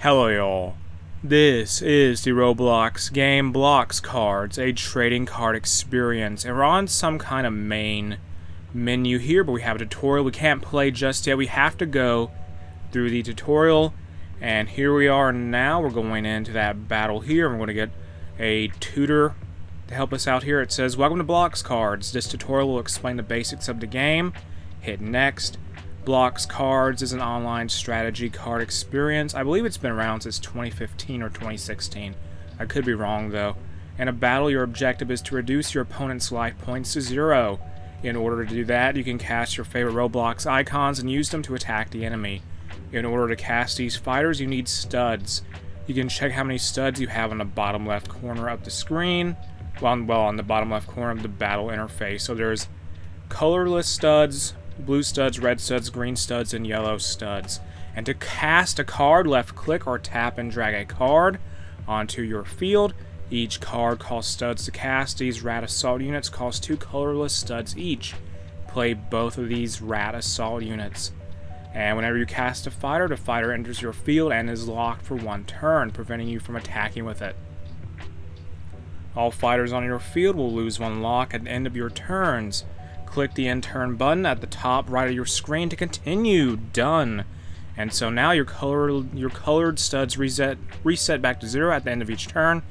Hello y'all. This is the Roblox game Blox cards, a trading card experience, and we're on some kind of main menu here, but we have a tutorial. We can't play just yet. We have to go through the tutorial, and here we are now. We're going into that battle here, and we're going to get a tutor to help us out here. It says, welcome to Blox cards. This tutorial will explain the basics of the game. Hit next. Blox Cards is an online strategy card experience. I believe it's been around since 2015 or 2016. I could be wrong though. In a battle, your objective is to reduce your opponent's life points to 0. In order to do that, you can cast your favorite Roblox icons and use them to attack the enemy. In order to cast these fighters, you need studs. You can check how many studs you have on the bottom left corner of the screen. Well, on the bottom left corner of the battle interface. So there's colorless studs, blue studs, red studs, green studs, and yellow studs. And to cast a card, left click or tap and drag a card onto your field. Each card costs studs to cast. These rat assault units cost 2 colorless studs each. Play both of these rat assault units. And whenever you cast a fighter, the fighter enters your field and is locked for 1 turn, preventing you from attacking with it. All fighters on your field will lose 1 lock at the end of your turns. Click the end turn button at the top right of your screen to continue. Done. And so now your colored studs reset back to 0 at the end of each turn.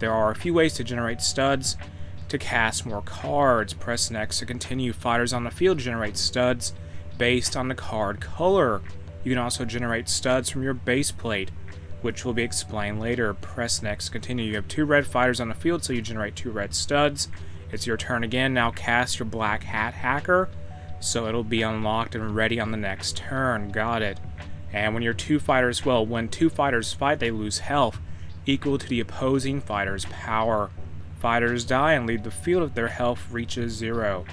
There are a few ways to generate studs to cast more cards. Press next to continue. Fighters on the field generate studs based on the card color. You can also generate studs from your base plate, which will be explained later. Press next to continue. You have 2 red fighters on the field, so you generate 2 red studs. It's your turn again. Now cast your black hat hacker, so it'll be unlocked and ready on the next turn. Got it. And when your 2 fighters, when 2 fighters fight, they lose health equal to the opposing fighter's power. Fighters die and leave the field if their health reaches 0.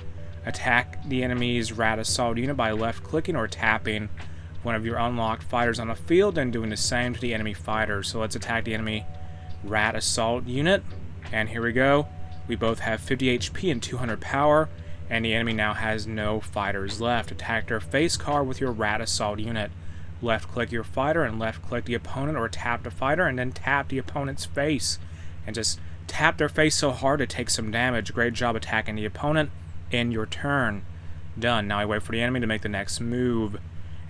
Attack the enemy's rat assault unit by left clicking or tapping one of your unlocked fighters on the field and doing the same to the enemy fighter. So let's attack the enemy rat assault unit. And here we go. We both have 50 HP and 200 power, and the enemy now has no fighters left. Attack their face card with your rat assault unit. Left click your fighter and left click the opponent, or tap the fighter and then tap the opponent's face. And just tap their face so hard it takes some damage. Great job attacking the opponent in your turn. Done. Now I wait for the enemy to make the next move.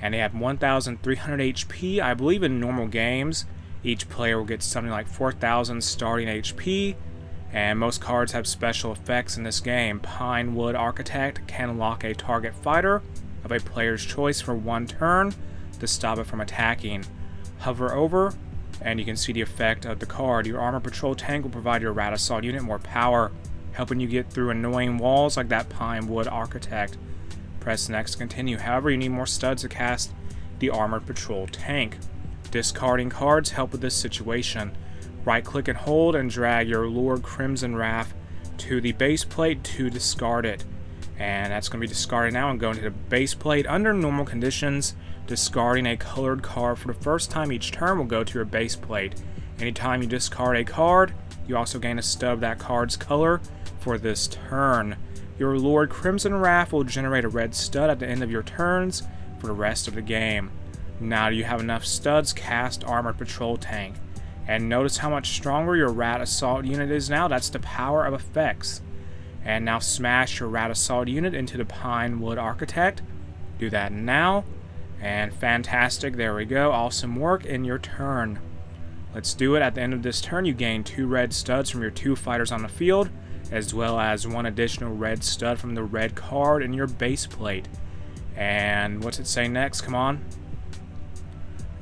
And they have 1,300 HP. I believe in normal games, each player will get something like 4,000 starting HP. And most cards have special effects in this game. Pinewood Architect can lock a target fighter of a player's choice for 1 turn to stop it from attacking. Hover over, and you can see the effect of the card. Your Armor Patrol tank will provide your rat assault unit more power, helping you get through annoying walls like that Pinewood Architect. Press next to continue. However, you need more studs to cast the Armored Patrol tank. Discarding cards help with this situation. Right click and hold and drag your Lord Crimson Wrath to the base plate to discard it. And that's going to be discarded now and go into the base plate. Under normal conditions, discarding a colored card for the first time each turn will go to your base plate. Anytime you discard a card, you also gain a stud of that card's color for this turn. Your Lord Crimson Wrath will generate a red stud at the end of your turns for the rest of the game. Now you have enough studs, cast Armored Patrol tank. And notice how much stronger your rat assault unit is now. That's the power of effects. And now smash your rat assault unit into the Pinewood Architect. Do that now. And fantastic, there we go. Awesome work in your turn. Let's do it. At the end of this turn, you gain 2 red studs from your 2 fighters on the field, as well as 1 additional red stud from the red card in your base plate. And what's it say next? Come on.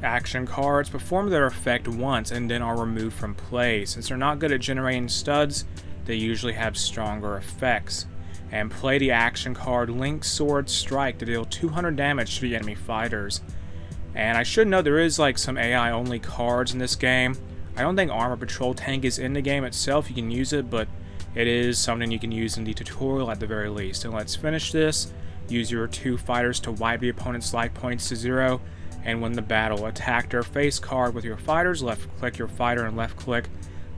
Action cards perform their effect once and then are removed from play. Since they're not good at generating studs, they usually have stronger effects. And play the action card Link Sword Strike to deal 200 damage to the enemy fighters. And I should note there is like some AI only cards in this game. I don't think Armor Patrol Tank is in the game itself. You can use it, but it is something you can use in the tutorial at the very least. And let's finish this. Use your 2 fighters to wipe the opponent's life points to 0. And win the battle. Attack their face card with your fighters. Left click your fighter and left click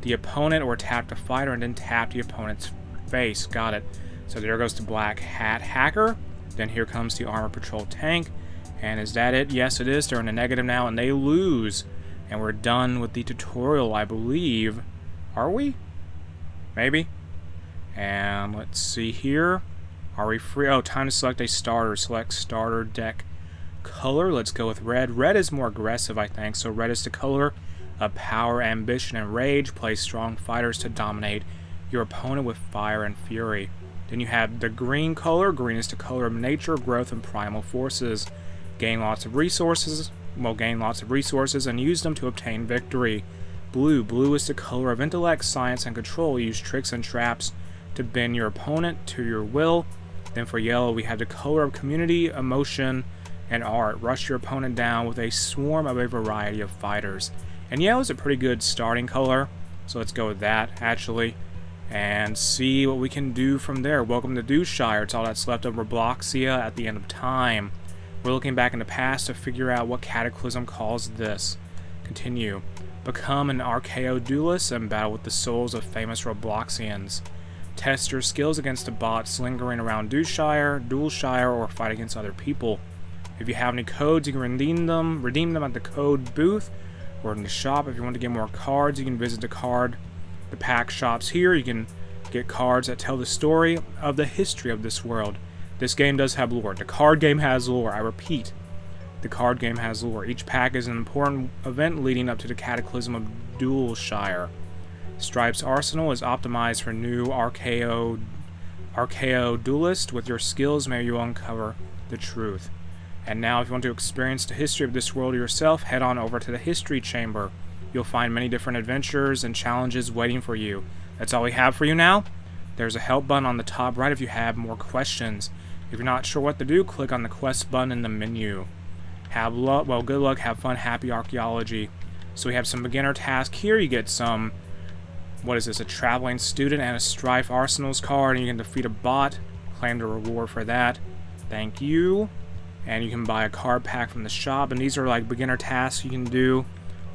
the opponent, or tap the fighter and then tap the opponent's face. Got it. So there goes the Black Hat Hacker. Then here comes the Armor Patrol tank. And is that it? Yes, it is. They're in the negative now and they lose. And we're done with the tutorial, I believe. Are we? Maybe? And let's see here. Are we free? Oh, time to select a starter. Select starter deck color. Let's go with red. Red is more aggressive, I think. So red is the color of power, ambition, and rage. Play strong fighters to dominate your opponent with fire and fury. Then you have the green color. Green is the color of nature, growth, and primal forces. Gain lots of resources. Well, gain lots of resources and use them to obtain victory. Blue. Blue is the color of intellect, science, and control. Use tricks and traps to bend your opponent to your will. Then for yellow, we have the color of community, emotion, and art. Rush your opponent down with a swarm of a variety of fighters. And yellow is a pretty good starting color, so let's go with that, actually, and see what we can do from there. Welcome to Doucheshire. It's all that's left of Robloxia at the end of time. We're looking back in the past to figure out what cataclysm caused this. Continue. Become an RKO duelist and battle with the souls of famous Robloxians. Test your skills against the bots lingering around Doucheshire, or fight against other people. If you have any codes, you can redeem them at the code booth or in the shop. If you want to get more cards, you can visit the pack shops here. You can get cards that tell the story of the history of this world. This game does have lore. The card game has lore. I repeat, the card game has lore. Each pack is an important event leading up to the cataclysm of Doucheshire. Stripe's arsenal is optimized for new RKO duelist. With your skills, maybe you uncover the truth. And now, if you want to experience the history of this world yourself, head on over to the History Chamber. You'll find many different adventures and challenges waiting for you. That's all we have for you now. There's a help button on the top right if you have more questions. If you're not sure what to do, click on the quest button in the menu. Have luck, well, good luck, have fun, happy archaeology. So we have some beginner tasks here. You get some, what is this, a traveling student and a Strife Arsenals card, and you can defeat a bot. Claim the reward for that. Thank you. And you can buy a card pack from the shop, and these are like beginner tasks you can do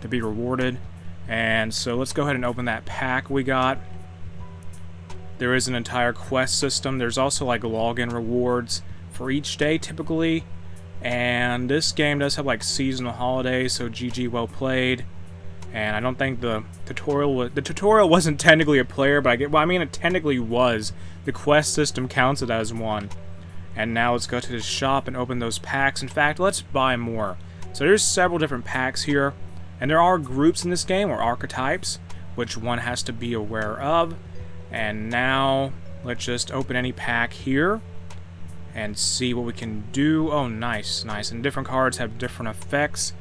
to be rewarded. And so let's go ahead and open that pack we got. There is an entire quest system. There's also like login rewards for each day typically, and this game does have like seasonal holidays, so GG, well played. And I don't think the tutorial wasn't technically a player, but it technically was. The quest system counts it as one. And now let's go to the shop and open those packs. In fact, let's buy more. So there's several different packs here. And there are groups in this game, or archetypes, which one has to be aware of. And now, let's just open any pack here and see what we can do. Oh, nice, nice. And different cards have different effects.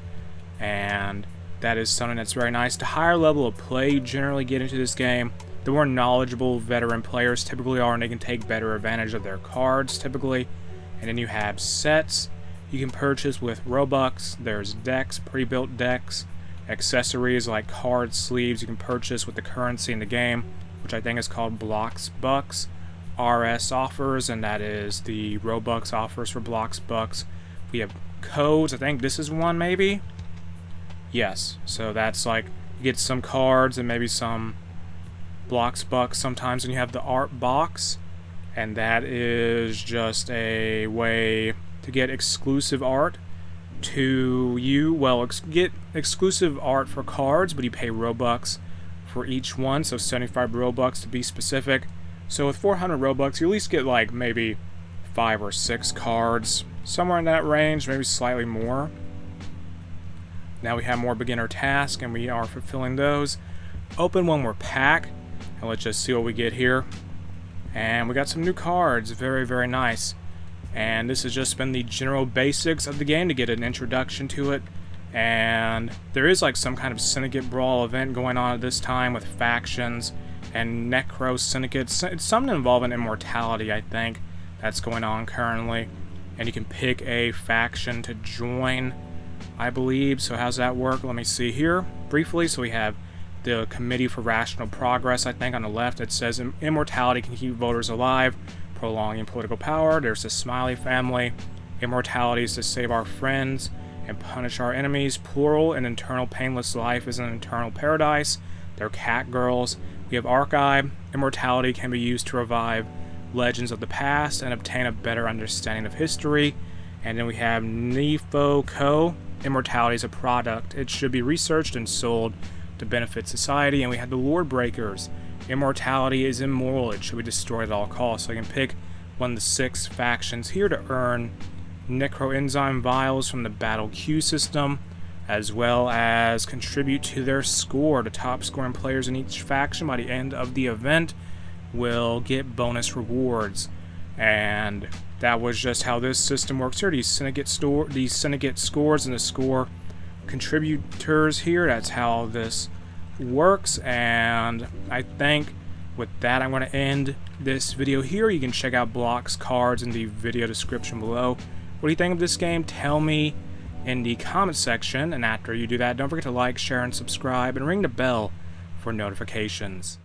And that is something that's very nice. The higher level of play you generally get into this game, the more knowledgeable veteran players typically are, and they can take better advantage of their cards typically. And then you have sets you can purchase with Robux. There's decks, pre-built decks, accessories like card sleeves you can purchase with the currency in the game, which I think is called Blox Bucks. RS offers, and that is the Robux offers for Blox Bucks. We have codes. I think this is one, maybe? Yes. So that's like, you get some cards and maybe some Blox Bucks sometimes, and you have the art box, and that is just a way to get exclusive art to you. Well, get exclusive art for cards, but you pay Robux for each one, so 75 Robux to be specific. So with 400 Robux, you at least get like maybe 5 or 6 cards, somewhere in that range, maybe slightly more. Now we have more beginner tasks, and we are fulfilling those. Open one more pack, and let's just see what we get here. And we got some new cards, very, very nice. And this has just been the general basics of the game to get an introduction to it. And there is like some kind of Syndicate Brawl event going on at this time with factions and Necro Syndicates. It's something involving immortality, I think, that's going on currently. And you can pick a faction to join, I believe. So how's that work? Let me see here briefly. So we have the Committee for Rational Progress, I think, on the left. It says immortality can keep voters alive, prolonging political power. There's the Smiley family. Immortality is to save our friends and punish our enemies. Plural and Eternal Painless Life is an eternal paradise. They're cat girls. We have Archive. Immortality can be used to revive legends of the past and obtain a better understanding of history. And then we have Nefo Co. immortality is a product. It should be researched and sold to benefit society. And we have the Lord Breakers. Immortality is immoral. It should be destroyed at all costs. So I can pick one of the 6 factions here to earn necroenzyme vials from the battle queue system, as well as contribute to their score. The top scoring players in each faction by the end of the event will get bonus rewards. And that was just how this system works here. These Syndicate scores and the score contributors here, that's how this works. And I think with that, I'm going to end this video here. You can check out Blox cards in the video description below. What do you think of this game? Tell me in the comment section. And after you do that, don't forget to like, share, and subscribe, and ring the bell for notifications.